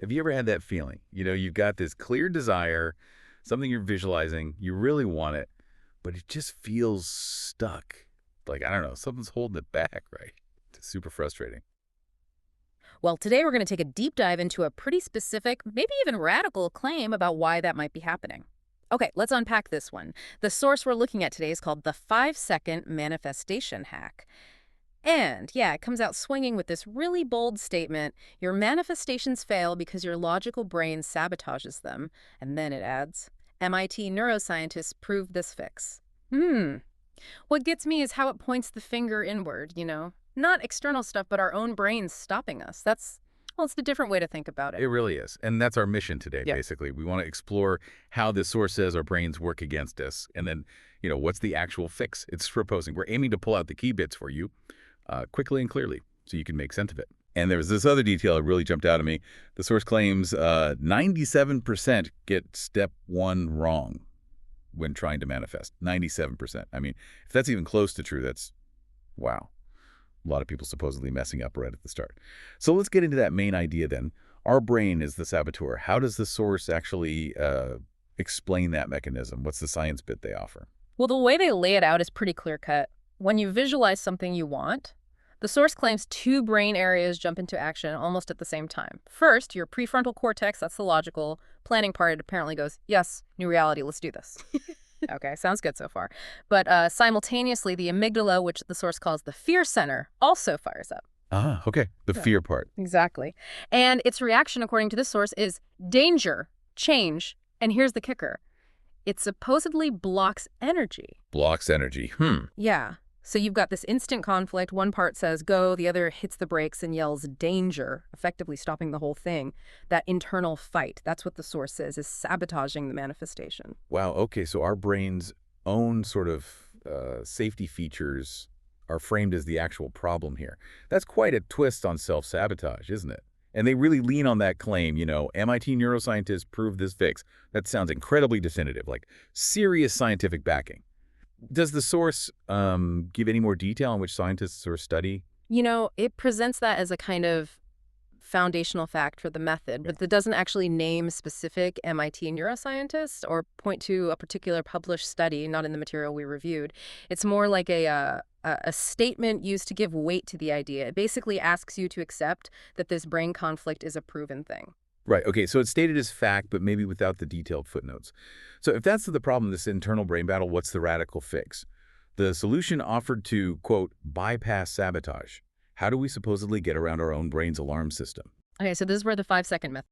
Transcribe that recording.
Have you ever had that feeling? You've got this clear desire, something you're visualizing, you really want it, but it just feels stuck. Like, I don't know, something's holding it back, right? It's super frustrating. Well, today we're going to take a deep dive into a pretty specific, maybe even radical claim about why that might be happening. Okay, let's unpack this one. The source we're looking at today is called the 5-second manifestation hack. And yeah, it comes out swinging with this really bold statement: your manifestations fail because your logical brain sabotages them. And then it adds, MIT neuroscientists proved this fix. What gets me is how it points the finger inward. Not external stuff, but our own brains stopping us. Well, it's a different way to think about It it. really is. And that's our mission today, Yeah. basically. We want to explore how this source says our brains work against us. And then, what's the actual fix it's proposing. We're aiming to pull out the key bits for you quickly and clearly so you can make sense of it. And there was this other detail that really jumped out at me. The source claims 97% get step one wrong when trying to manifest. 97%. I mean, if that's even close to true, that's wow. A lot of people supposedly messing up right at the start. So let's get into that main idea then. Our brain is the saboteur. How does the source actually explain that mechanism? What's the science bit they offer? Well, the way they lay it out is pretty clear-cut. When you visualize something you want, the source claims two brain areas jump into action almost at the same time. First, your prefrontal cortex, that's the logical planning part, apparently goes, yes, new reality, let's do this. Okay, sounds good so far. But simultaneously, the amygdala, which the source calls the fear center, also fires up. Ah, okay. The Yeah. fear part. Exactly. And its reaction, according to this source, is danger, change, and here's the kicker. It supposedly blocks energy. Blocks energy. Yeah. So you've got this instant conflict. One part says go, the other hits the brakes and yells danger, effectively stopping the whole thing. That internal fight, that's what the source says, is sabotaging the manifestation. Wow. Okay. So our brain's own sort of safety features are framed as the actual problem here. That's quite a twist on self-sabotage, isn't it? And they really lean on that claim, MIT neuroscientists proved this fix. That sounds incredibly definitive, like serious scientific backing. Does the source give any more detail on which scientists or study? It presents that as a kind of foundational fact for the method, but it doesn't actually name specific MIT neuroscientists or point to a particular published study, not in the material we reviewed. It's more like a statement used to give weight to the idea. It basically asks you to accept that this brain conflict is a proven thing. Right. Okay. So it's stated as fact, but maybe without the detailed footnotes. So if that's the problem, this internal brain battle, what's the radical fix? The solution offered to, quote, bypass sabotage. How do we supposedly get around our own brain's alarm system? Okay, so this is where the 5-second method